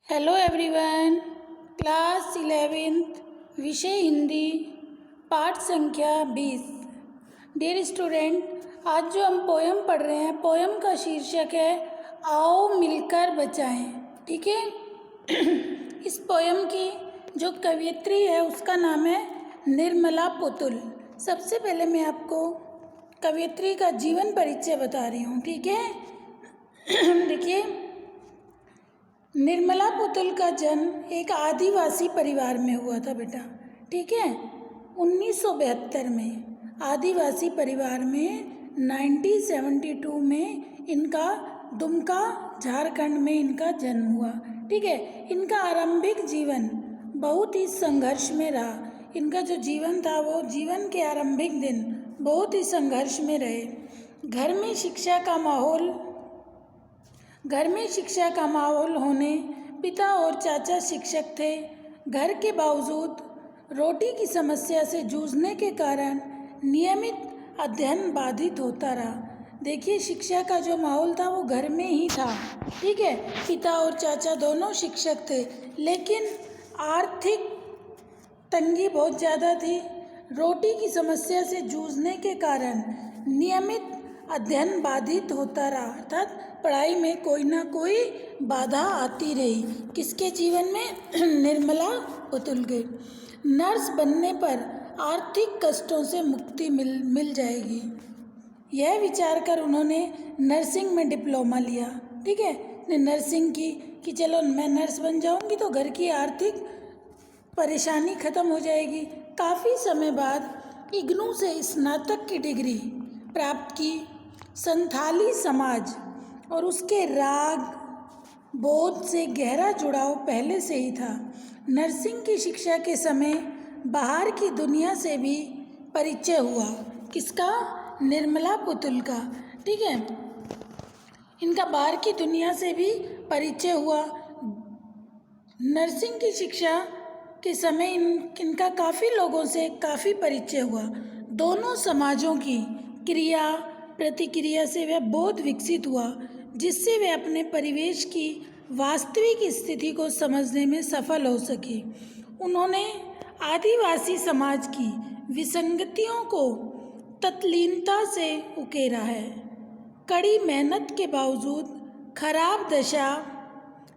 Hello everyone. Class 11th विषय हिंदी पाठ संख्या 20। डियर स्टूडेंट, आज जो हम पोयम पढ़ रहे हैं, पोयम का शीर्षक है आओ मिलकर बचाएं। ठीक है। इस पोयम की जो कवयित्री है उसका नाम है निर्मला पुतुल। सबसे पहले मैं आपको कवयित्री का जीवन परिचय बता रही हूँ। ठीक है। देखिए, निर्मला पुतुल का जन्म एक आदिवासी परिवार में हुआ था बेटा। ठीक है। 1972 में आदिवासी परिवार में 1972 में इनका दुमका झारखंड में इनका जन्म हुआ। ठीक है। इनका आरंभिक जीवन बहुत ही संघर्ष में रहा। इनका जो जीवन था वो जीवन के आरंभिक दिन बहुत ही संघर्ष में रहे। घर में शिक्षा का माहौल होने, पिता और चाचा शिक्षक थे। घर के बावजूद रोटी की समस्या से जूझने के कारण नियमित अध्ययन बाधित होता रहा। देखिए, शिक्षा का जो माहौल था वो घर में ही था। ठीक है। पिता और चाचा दोनों शिक्षक थे, लेकिन आर्थिक तंगी बहुत ज़्यादा थी। रोटी की समस्या से जूझने के कारण नियमित अध्ययन बाधित होता रहा, अर्थात पढ़ाई में कोई ना कोई बाधा आती रही। किसके जीवन में? निर्मला पुतुल के। नर्स बनने पर आर्थिक कष्टों से मुक्ति मिल जाएगी, यह विचार कर उन्होंने नर्सिंग में डिप्लोमा लिया। ठीक है। नर्सिंग की कि चलो मैं नर्स बन जाऊंगी तो घर की आर्थिक परेशानी ख़त्म हो जाएगी। काफ़ी समय बाद इग्नू से स्नातक की डिग्री प्राप्त की। संथाली समाज और उसके राग बोध से गहरा जुड़ाव पहले से ही था। नर्सिंग की शिक्षा के समय बाहर की दुनिया से भी परिचय हुआ। किसका? निर्मला पुतुल का। ठीक है। इनका बाहर की दुनिया से भी परिचय हुआ। नर्सिंग की शिक्षा के समय इनका काफ़ी लोगों से काफ़ी परिचय हुआ। दोनों समाजों की क्रिया प्रतिक्रिया से वह बोध विकसित हुआ, जिससे वे अपने परिवेश की वास्तविक स्थिति को समझने में सफल हो सके। उन्होंने आदिवासी समाज की विसंगतियों को तत्लीनता से उकेरा है। कड़ी मेहनत के बावजूद खराब दशा,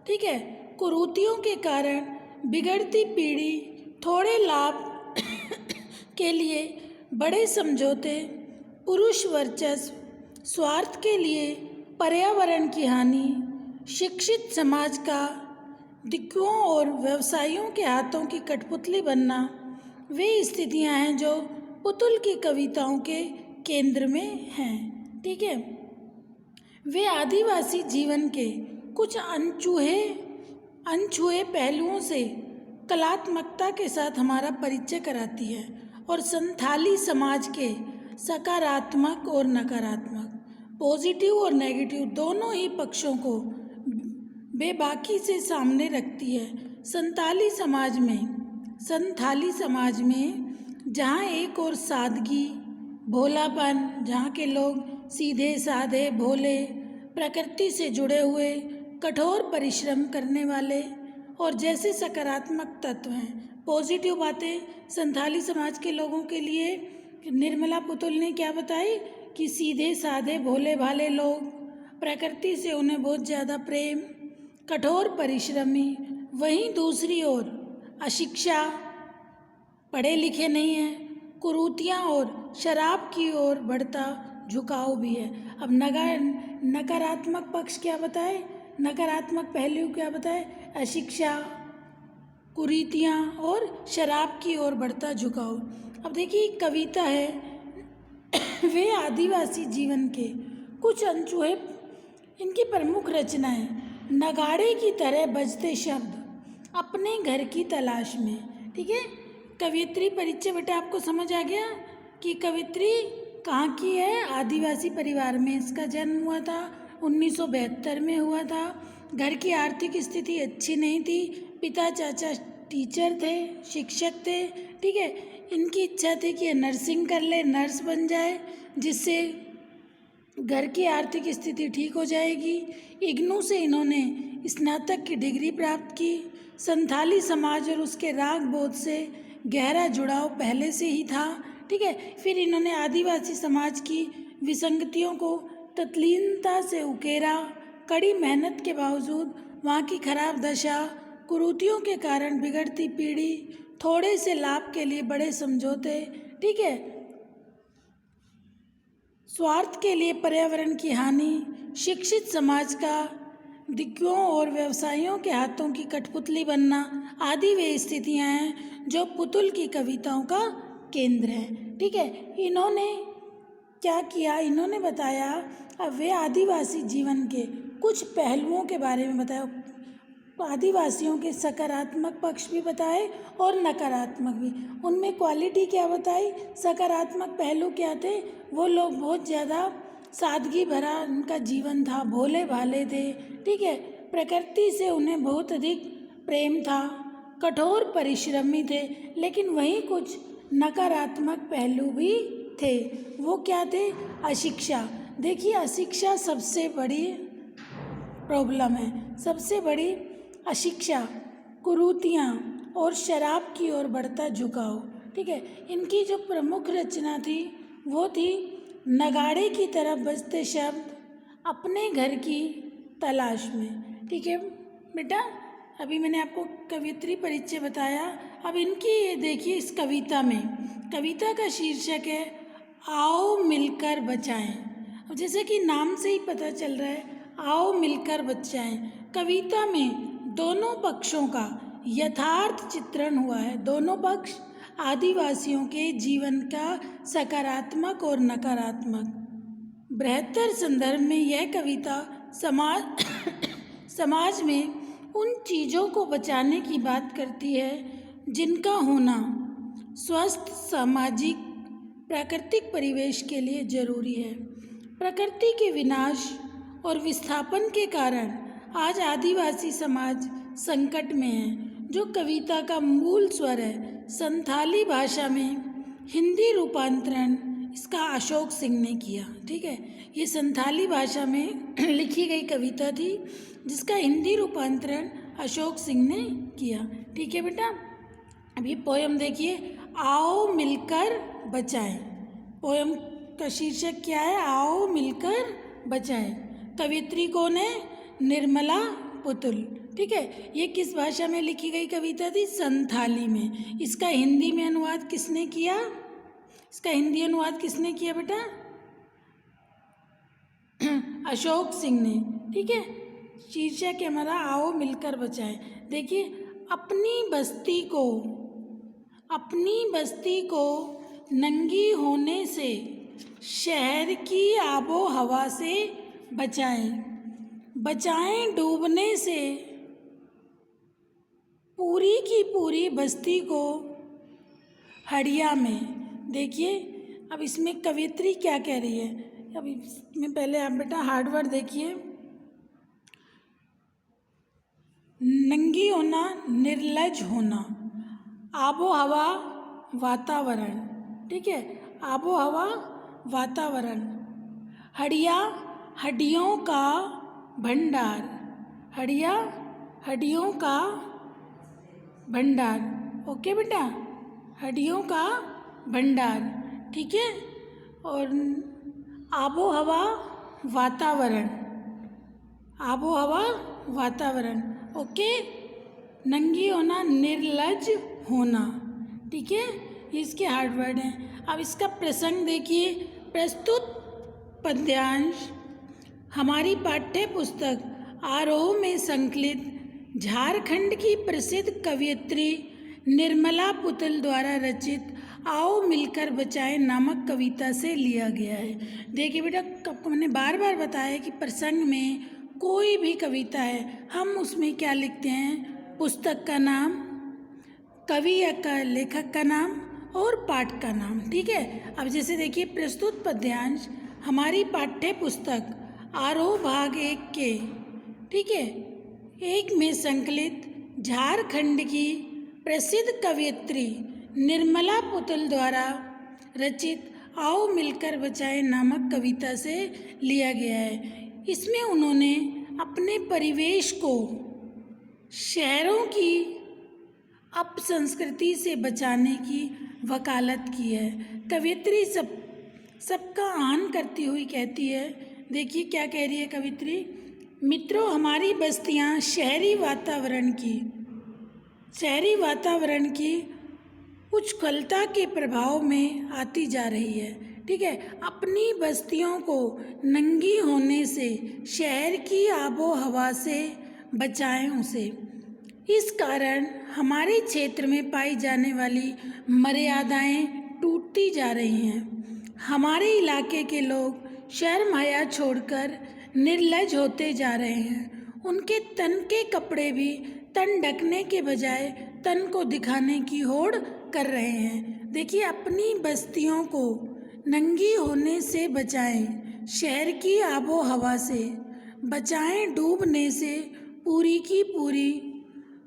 ठीक है, कुरीतियों के कारण बिगड़ती पीढ़ी, थोड़े लाभ के लिए बड़े समझौते, पुरुष वर्चस्व, स्वार्थ के लिए पर्यावरण की हानि, शिक्षित समाज का दिक्कुओं और व्यवसायियों के हाथों की कठपुतली बनना, वे स्थितियां हैं जो पुतुल की कविताओं के केंद्र में हैं। ठीक है। वे आदिवासी जीवन के कुछ अनछुए पहलुओं से कलात्मकता के साथ हमारा परिचय कराती है और संथाली समाज के सकारात्मक और नकारात्मक, पॉजिटिव और नेगेटिव दोनों ही पक्षों को बेबाकी से सामने रखती है। संथाली समाज में जहाँ एक और सादगी, भोलापन, जहाँ के लोग सीधे साधे, भोले, प्रकृति से जुड़े हुए, कठोर परिश्रम करने वाले और जैसे सकारात्मक तत्व हैं, पॉजिटिव बातें संथाली समाज के लोगों के लिए निर्मला पुतुल ने क्या बताई कि सीधे साधे भोले भाले लोग, प्रकृति से उन्हें बहुत ज़्यादा प्रेम, कठोर परिश्रमी। वहीं दूसरी ओर अशिक्षा, पढ़े लिखे नहीं हैं, कुरीतियाँ और शराब की ओर बढ़ता झुकाव भी है। अब नकारात्मक पक्ष क्या बताए? नकारात्मक पहलू क्या बताए? अशिक्षा, कुरीतियाँ और शराब की ओर बढ़ता झुकाव। अब देखिए, कविता है वे आदिवासी जीवन के कुछ अनछुए, इनकी प्रमुख रचनाएं नगाड़े की तरह बजते शब्द, अपने घर की तलाश में। ठीक है। कवियत्री परिचय बेटा आपको समझ आ गया कि कवियत्री कहाँ की है? आदिवासी परिवार में इसका जन्म हुआ था, 1972 में हुआ था। घर की आर्थिक स्थिति अच्छी नहीं थी। पिता चाचा टीचर थे, शिक्षक थे। ठीक है। इनकी इच्छा थी कि नर्सिंग कर ले, नर्स बन जाए, जिससे घर की आर्थिक स्थिति ठीक हो जाएगी। इग्नू से इन्होंने स्नातक की डिग्री प्राप्त की। संथाली समाज और उसके राग बोध से गहरा जुड़ाव पहले से ही था। ठीक है, फिर इन्होंने आदिवासी समाज की विसंगतियों को तत्लीनता से उकेरा। कड़ी मेहनत के बावजूद वहाँ की खराब दशा, कुरीतियों के कारण बिगड़ती पीढ़ी, थोड़े से लाभ के लिए बड़े समझौते, ठीक है, स्वार्थ के लिए पर्यावरण की हानि, शिक्षित समाज का दिग्गजों और व्यवसायियों के हाथों की कठपुतली बनना आदि वे स्थितियां हैं जो पुतुल की कविताओं का केंद्र है। ठीक है, इन्होंने क्या किया, इन्होंने बताया अब वे आदिवासी जीवन के कुछ पहलुओं के बारे में बताया। आदिवासियों के सकारात्मक पक्ष भी बताए और नकारात्मक भी। उनमें क्वालिटी क्या बताई, सकारात्मक पहलू क्या थे, वो लोग बहुत ज़्यादा सादगी भरा उनका जीवन था, भोले भाले थे। ठीक है, प्रकृति से उन्हें बहुत अधिक प्रेम था, कठोर परिश्रमी थे। लेकिन वहीं कुछ नकारात्मक पहलू भी थे। वो क्या थे, अशिक्षा। देखिए, अशिक्षा सबसे बड़ी प्रॉब्लम है, सबसे बड़ी अशिक्षा, कुरीतियाँ और शराब की ओर बढ़ता झुकाव। ठीक है, इनकी जो प्रमुख रचना थी वो थी नगाड़े की तरह बजते शब्द, अपने घर की तलाश में। ठीक है बेटा, अभी मैंने आपको कवियत्री परिचय बताया। अब इनकी ये देखिए, इस कविता में, कविता का शीर्षक है आओ मिलकर बचाएं। अब जैसे कि नाम से ही पता चल रहा है, आओ मिलकर बचाएं। कविता में दोनों पक्षों का यथार्थ चित्रण हुआ है। दोनों पक्ष आदिवासियों के जीवन का सकारात्मक और नकारात्मक। बृहत्तर संदर्भ में यह कविता समाज में उन चीज़ों को बचाने की बात करती है जिनका होना स्वस्थ सामाजिक प्राकृतिक परिवेश के लिए जरूरी है। प्रकृति के विनाश और विस्थापन के कारण आज आदिवासी समाज संकट में है। जो कविता का मूल स्वर है, संथाली भाषा में हिंदी रूपांतरण इसका अशोक सिंह ने किया। ठीक है, ये संथाली भाषा में लिखी गई कविता थी जिसका हिंदी रूपांतरण अशोक सिंह ने किया। ठीक है बेटा, अब ये पोयम देखिए, आओ मिलकर बचाएं। पोयम का शीर्षक क्या है, आओ मिलकर बचाएं। कवित्री कौन है, निर्मला पुतुल। ठीक है, ये किस भाषा में लिखी गई कविता थी, संथाली में। इसका हिंदी में अनुवाद किसने किया, इसका हिंदी अनुवाद किसने किया बेटा, अशोक सिंह ने। ठीक है, शीर्षक है हमारा आओ मिलकर बचाएं। देखिए, अपनी बस्ती को नंगी होने से, शहर की आबो हवा से बचाएं डूबने से, पूरी की पूरी बस्ती को हड़िया में। देखिए, अब इसमें कवियत्री क्या कह रही है, अब इसमें पहले आप बेटा हार्ड वर्ड देखिए। नंगी होना, निर्लज होना, आबो हवा वातावरण। ठीक है, आबो हवा वातावरण, हड़िया हड्डियों का भंडार, हड़िया हड्डियों का भंडार। ओके बेटा, हड्डियों का भंडार। ठीक है, और आबो हवा वातावरण, आबो हवा वातावरण। ओके, नंगी होना, निर्लज होना। ठीक है, ये इसके हार्ड वर्ड हैं। अब इसका प्रसंग देखिए। प्रस्तुत पद्यांश हमारी पाठ्य पुस्तक आरोह में संकलित झारखंड की प्रसिद्ध कवयित्री निर्मला पुतुल द्वारा रचित आओ मिलकर बचाएं नामक कविता से लिया गया है। देखिए बेटा, आपको मैंने बार बार बताया कि प्रसंग में कोई भी कविता है, हम उसमें क्या लिखते हैं, पुस्तक का नाम, कवि या लेखक का नाम और पाठ का नाम। ठीक है, अब जैसे देखिए, प्रस्तुत पद्यांश हमारी पाठ्य पुस्तक आरोह भाग 1 के, ठीक है, 1 में संकलित झारखंड की प्रसिद्ध कवयित्री निर्मला पुतुल द्वारा रचित आओ मिलकर बचाएं नामक कविता से लिया गया है। इसमें उन्होंने अपने परिवेश को शहरों की अपसंस्कृति से बचाने की वकालत की है। कवियत्री सबका आन करती हुई कहती है, देखिए क्या कह रही है कवित्री। मित्रों, हमारी बस्तियां शहरी वातावरण की उच्छृंखलता के प्रभाव में आती जा रही है। ठीक है, अपनी बस्तियों को नंगी होने से, शहर की आबो हवा से बचाएं उसे। इस कारण हमारे क्षेत्र में पाई जाने वाली मर्यादाएं टूटती जा रही हैं। हमारे इलाके के लोग शर्म हया छोड़कर निर्लज होते जा रहे हैं। उनके तन के कपड़े भी तन ढकने के बजाय तन को दिखाने की होड़ कर रहे हैं। देखिए, अपनी बस्तियों को नंगी होने से बचाएं, शहर की आबो हवा से बचाएं, डूबने से पूरी की पूरी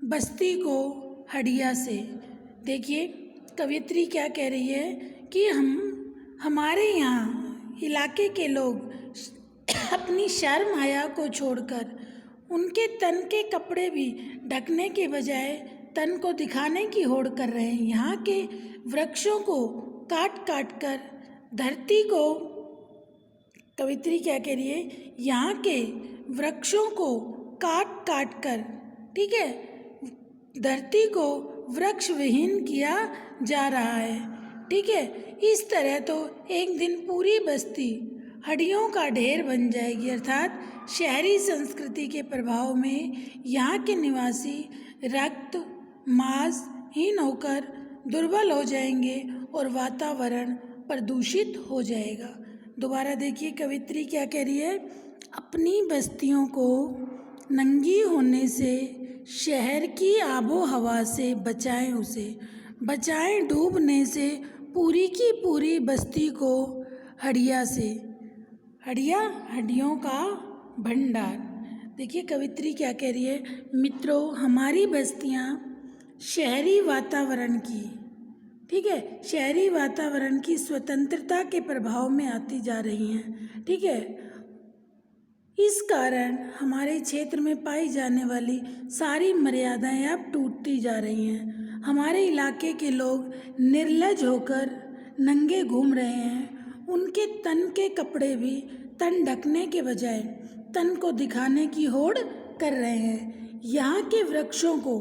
बस्ती को हड़िया से। देखिए कवियत्री क्या कह रही है कि हमारे यहाँ इलाके के लोग अपनी शर्म हया को छोड़कर उनके तन के कपड़े भी ढकने के बजाय तन को दिखाने की होड़ कर रहे हैं। यहाँ के वृक्षों को काट काट कर धरती को, कवित्री क्या कह रही है, यहाँ के वृक्षों को काट काट कर, ठीक है, धरती को वृक्ष विहीन किया जा रहा है। ठीक है, इस तरह तो एक दिन पूरी बस्ती हड्डियों का ढेर बन जाएगी। अर्थात शहरी संस्कृति के प्रभाव में यहाँ के निवासी रक्त मांसहीन होकर दुर्बल हो जाएंगे और वातावरण प्रदूषित हो जाएगा। दोबारा देखिए कवित्री क्या कह रही है। अपनी बस्तियों को नंगी होने से, शहर की आबो हवा से बचाएं उसे, बचाएं डूबने से पूरी की पूरी बस्ती को हड्डिया से, हड्डियों का भंडार। देखिए कवित्री क्या कह रही है। मित्रों, हमारी बस्तियां शहरी वातावरण की, ठीक है, शहरी वातावरण की स्वतंत्रता के प्रभाव में आती जा रही हैं। ठीक है, इस कारण हमारे क्षेत्र में पाई जाने वाली सारी मर्यादाएं अब टूटती जा रही हैं। हमारे इलाके के लोग निर्लज होकर नंगे घूम रहे हैं। उनके तन के कपड़े भी तन ढकने के बजाय तन को दिखाने की होड़ कर रहे हैं। यहाँ के वृक्षों को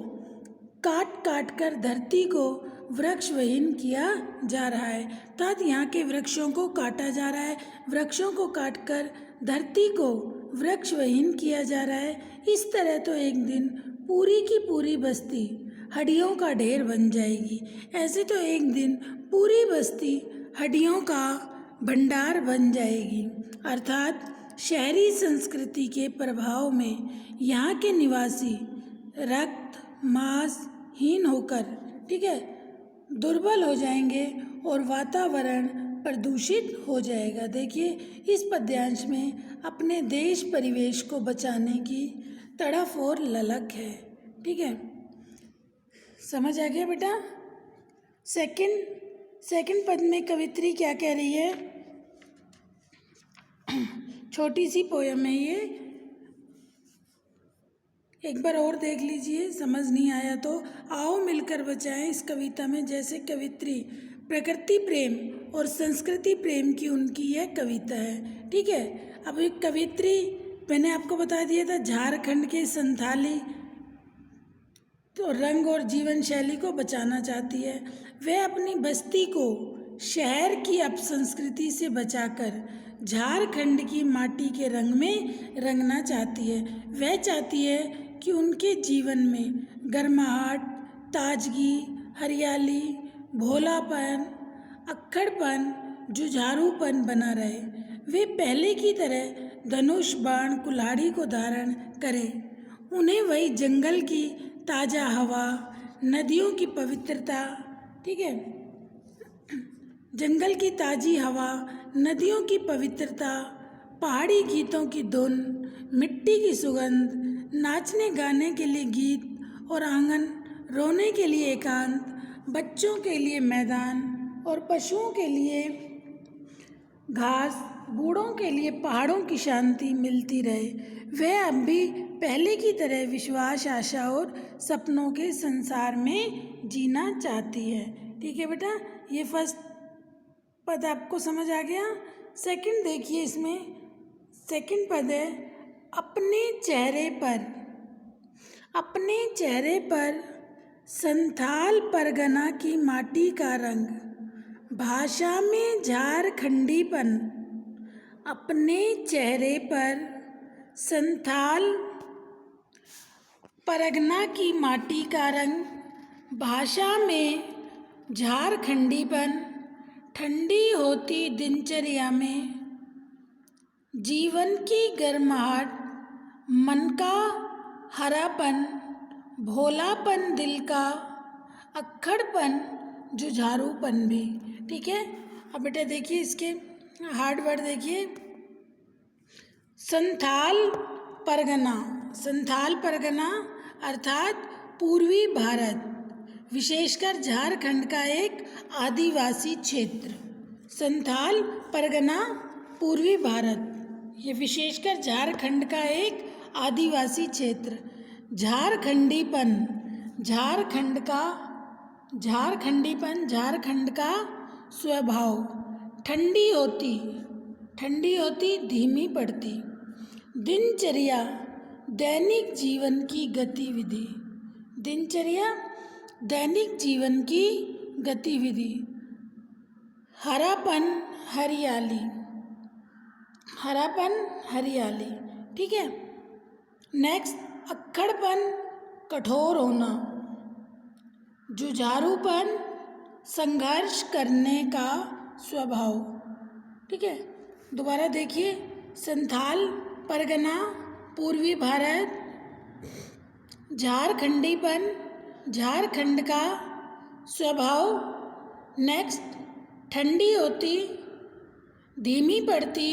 काट काट कर धरती को वृक्ष विहीन किया जा रहा है। अर्थात यहाँ के वृक्षों को काटा जा रहा है, वृक्षों को काट कर धरती को वृक्ष विहीन किया जा रहा है। इस तरह तो एक दिन पूरी की पूरी बस्ती हड्डियों का ढेर बन जाएगी। ऐसे तो एक दिन पूरी बस्ती हड्डियों का भंडार बन जाएगी। अर्थात शहरी संस्कृति के प्रभाव में यहाँ के निवासी रक्त मांसहीन होकर, ठीक है, दुर्बल हो जाएंगे और वातावरण प्रदूषित हो जाएगा। देखिए इस पद्यांश में अपने देश परिवेश को बचाने की तड़फ और ललक है। ठीक है, समझ आ गया बेटा। सेकंड पद में कवित्री क्या कह रही है। छोटी सी पोयम है ये, एक बार और देख लीजिए, समझ नहीं आया तो आओ मिलकर बचाएं। इस कविता में जैसे कवित्री प्रकृति प्रेम और संस्कृति प्रेम की उनकी यह कविता है। ठीक है, अब एक कवित्री मैंने आपको बता दिया था झारखंड के संथाली तो रंग और जीवन शैली को बचाना चाहती है। वह अपनी बस्ती को शहर की अपसंस्कृति से बचाकर झारखंड की माटी के रंग में रंगना चाहती है। वह चाहती है कि उनके जीवन में गर्माहट, ताजगी, हरियाली, भोलापन, अक्खड़पन, जुझारूपन बना रहे। वे पहले की तरह धनुष बाण कुल्हाड़ी को धारण करें। उन्हें वही जंगल की ताज़ा हवा, नदियों की पवित्रता, ठीक है, जंगल की ताज़ी हवा, नदियों की पवित्रता, पहाड़ी गीतों की धुन, मिट्टी की सुगंध, नाचने गाने के लिए गीत और आंगन, रोने के लिए एकांत, बच्चों के लिए मैदान और पशुओं के लिए घास बूढ़ों के लिए पहाड़ों की शांति मिलती रहे। वह अब भी पहले की तरह विश्वास, आशा और सपनों के संसार में जीना चाहती है। ठीक है बेटा, ये फर्स्ट पद आपको समझ आ गया। सेकंड देखिए, इसमें सेकंड पद है अपने चेहरे पर संथाल परगना की माटी का रंग, भाषा में झारखंडीपन। अपने चेहरे पर संथाल परगना की माटी का रंग, भाषा में झारखंडीपन। ठंडी होती दिनचर्या में जीवन की गर्माहट, मन का हरापन, भोलापन, दिल का अक्खड़पन, जुझारूपन भी। ठीक है, अब बेटा देखिए इसके हार्ड वर्ड देखिए। संथाल परगना अर्थात पूर्वी भारत, विशेषकर झारखंड का एक आदिवासी क्षेत्र। संथाल परगना पूर्वी भारत, ये विशेषकर झारखंड का एक आदिवासी क्षेत्र। झारखंडीपन, झारखंड का स्वभाव। ठंडी होती धीमी पड़ती। दिनचर्या, दैनिक जीवन की गतिविधि। हरापन, हरियाली। ठीक है, नेक्स्ट अक्खड़पन, कठोर होना। जुझारूपन, संघर्ष करने का स्वभाव। ठीक है, दोबारा देखिए। संथाल परगना पूर्वी भारत, झारखंडीपन, झारखंड का स्वभाव। नेक्स्ट ठंडी होती धीमी पड़ती।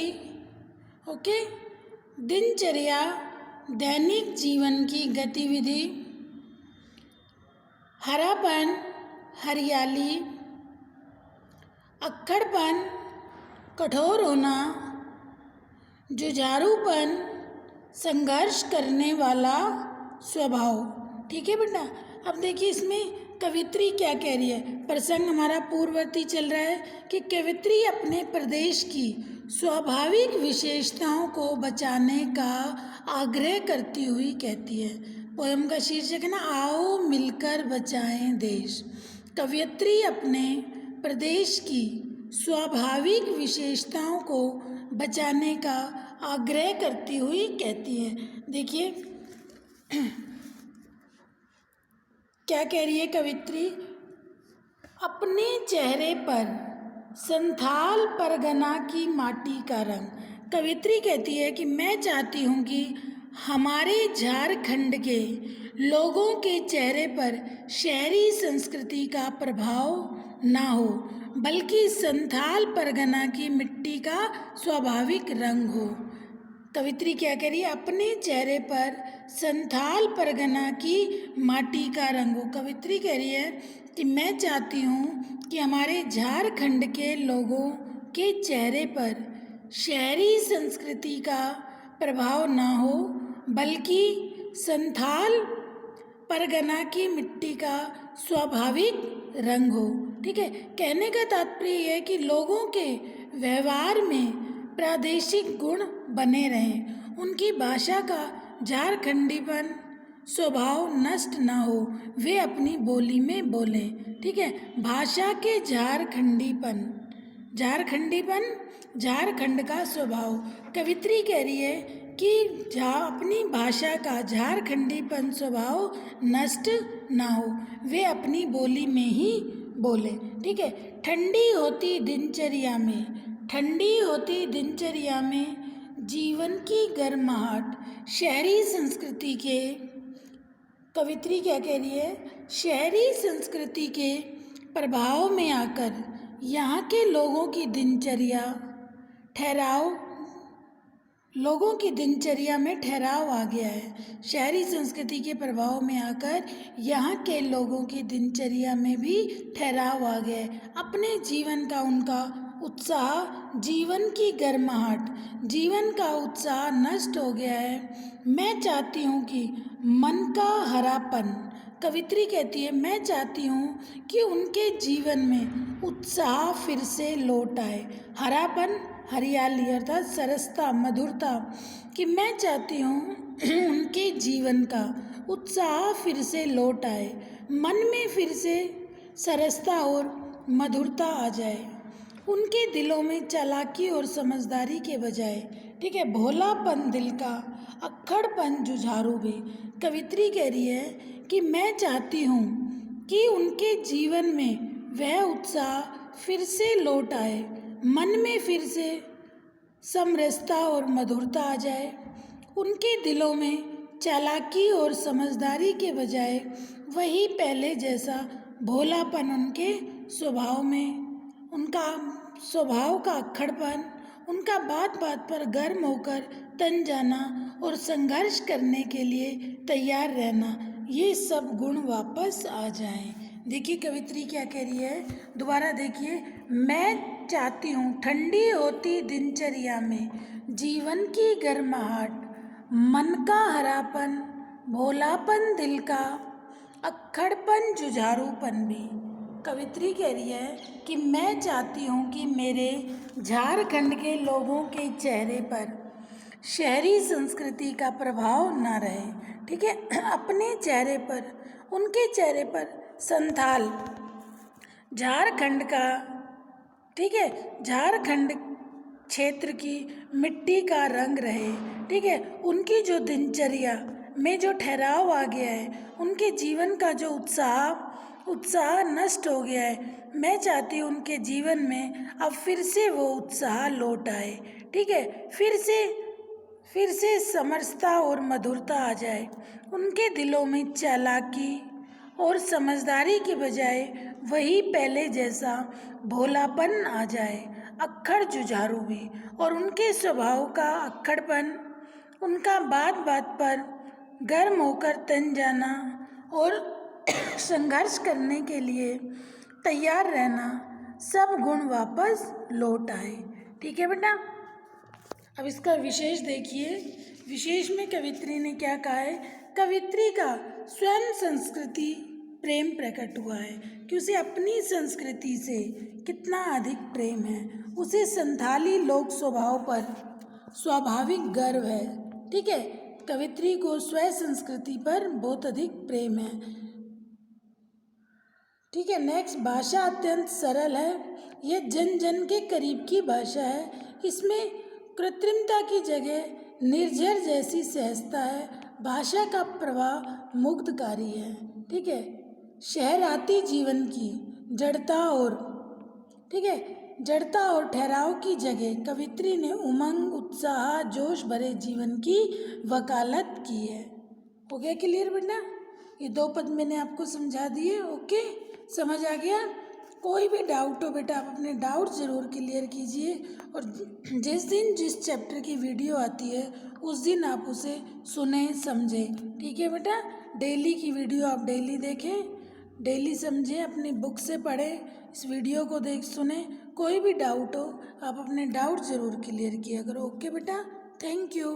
ओके, दिनचर्या, दैनिक जीवन की गतिविधि। हरापन, हरियाली। अक्खड़पन, कठोर होना। जुझारूपन, संघर्ष करने वाला स्वभाव। ठीक है बेटा, अब देखिए इसमें कवित्री क्या कह रही है। प्रसंग हमारा पूर्ववर्ती चल रहा है कि कवित्री अपने प्रदेश की स्वाभाविक विशेषताओं को बचाने का आग्रह करती हुई कहती है। पोयम का शीर्षक है ना, आओ मिलकर बचाएं देश। कवियत्री अपने प्रदेश की स्वाभाविक विशेषताओं को बचाने का आग्रह करती हुई कहती है। देखिए क्या कह रही है कवित्री। अपने चेहरे पर संथाल परगना की माटी का रंग। कवित्री कहती है कि मैं चाहती हूँ कि हमारे झारखंड के लोगों के चेहरे पर शहरी संस्कृति का प्रभाव ना हो, बल्कि संथाल परगना की मिट्टी का स्वाभाविक रंग हो। कवित्री क्या कह रही है, अपने चेहरे पर संथाल परगना की माटी का रंग हो। कवित्री कह रही है कि मैं चाहती हूँ कि हमारे झारखंड के लोगों के चेहरे पर शहरी संस्कृति का प्रभाव ना हो, बल्कि संथाल परगना की मिट्टी का स्वाभाविक रंग हो। ठीक है, कहने का तात्पर्य यह है कि लोगों के व्यवहार में प्रादेशिक गुण बने रहें, उनकी भाषा का झारखंडीपन स्वभाव नष्ट ना हो, वे अपनी बोली में बोलें। ठीक है, भाषा के झारखंडीपन झारखंड का स्वभाव। कवित्री कह रही है कि अपनी भाषा का झारखंडीपन स्वभाव नष्ट ना हो, वे अपनी बोली में ही बोले। ठीक है, ठंडी होती दिनचर्या में जीवन की गर्माहट। शहरी संस्कृति के, कवित्री क्या कह रही है, शहरी संस्कृति के प्रभाव में आकर यहाँ के लोगों की दिनचर्या में ठहराव आ गया है। शहरी संस्कृति के प्रभाव में आकर यहाँ के लोगों की दिनचर्या में भी ठहराव आ गया है। अपने जीवन का उनका उत्साह, जीवन की गर्माहट, जीवन का उत्साह नष्ट हो गया है। मैं चाहती हूँ कि मन का हरापन, कवित्री कहती है मैं चाहती हूँ कि उनके जीवन में उत्साह फिर से लौट आए। हरापन, हरियाली अर्थात सरसता, मधुरता, कि मैं चाहती हूँ उनके जीवन का उत्साह फिर से लौट आए, मन में फिर से सरसता और मधुरता आ जाए, उनके दिलों में चालाकी और समझदारी के बजाय, ठीक है, भोलापन दिल का, अक्खड़पन जुझारू भी। कवित्री कह रही है कि मैं चाहती हूँ कि उनके जीवन में वह उत्साह फिर से लौट आए, मन में फिर से समरसता और मधुरता आ जाए, उनके दिलों में चालाकी और समझदारी के बजाय वही पहले जैसा भोलापन उनके स्वभाव में, उनका स्वभाव का अक्खड़पन, उनका बात बात पर गर्म होकर तन जाना और संघर्ष करने के लिए तैयार रहना, ये सब गुण वापस आ जाएं। देखिए कवित्री क्या कह रही है, दोबारा देखिए। मैं चाहती हूँ ठंडी होती दिनचर्या में जीवन की गर्माहट, मन का हरापन, भोलापन दिल का, अक्खड़पन जुझारूपन भी। कवित्री कह रही है कि मैं चाहती हूँ कि मेरे झारखंड के लोगों के चेहरे पर शहरी संस्कृति का प्रभाव ना रहे, ठीक है, अपने चेहरे पर, उनके चेहरे पर संथाल, झारखंड का, ठीक है, झारखंड क्षेत्र की मिट्टी का रंग रहे, ठीक है, उनकी जो दिनचर्या में जो ठहराव आ गया है, उनके जीवन का जो उत्साह नष्ट हो गया है, मैं चाहती हूँ उनके जीवन में अब फिर से वो उत्साह लौट आए, ठीक है, फिर से समरसता और मधुरता आ जाए, उनके दिलों में चालाकी और समझदारी के बजाय वही पहले जैसा भोलापन आ जाए, अक्खड़ जुझारू भी, और उनके स्वभाव का अक्खड़पन, उनका बात बात पर गर्म होकर तन जाना और संघर्ष करने के लिए तैयार रहना, सब गुण वापस लौट आए। ठीक है बेटा, अब इसका विशेष देखिए। विशेष में कवित्री ने क्या कहा है, कवित्री का स्वयं संस्कृति प्रेम प्रकट हुआ है कि उसे अपनी संस्कृति से कितना अधिक प्रेम है, उसे संथाली लोक स्वभाव पर स्वाभाविक गर्व है, ठीक है, कवित्री को स्व संस्कृति पर बहुत अधिक प्रेम है, ठीक है। नेक्स्ट, भाषा अत्यंत सरल है, यह जन जन के करीब की भाषा है, इसमें कृत्रिमता की जगह निर्झर जैसी सहजता है, भाषा का प्रवाह मुग्धकारी है, ठीक है। शहराती जीवन की जड़ता और, ठीक है, जड़ता और ठहराव की जगह कवित्री ने उमंग, उत्साह, जोश भरे जीवन की वकालत की है। हो गया क्लियर बेटा? ये 2 पद मैंने आपको समझा दिए। ओके, समझ आ गया? कोई भी डाउट हो बेटा, आप अपने डाउट ज़रूर क्लियर कीजिए, और जिस दिन जिस चैप्टर की वीडियो आती है उस दिन आप उसे सुने समझें, ठीक है बेटा। डेली की वीडियो आप डेली देखें, डेली समझें, अपनी बुक से पढ़ें, इस वीडियो को सुने। कोई भी डाउट हो आप अपने डाउट ज़रूर क्लियर किया करो। ओके बेटा, थैंक यू।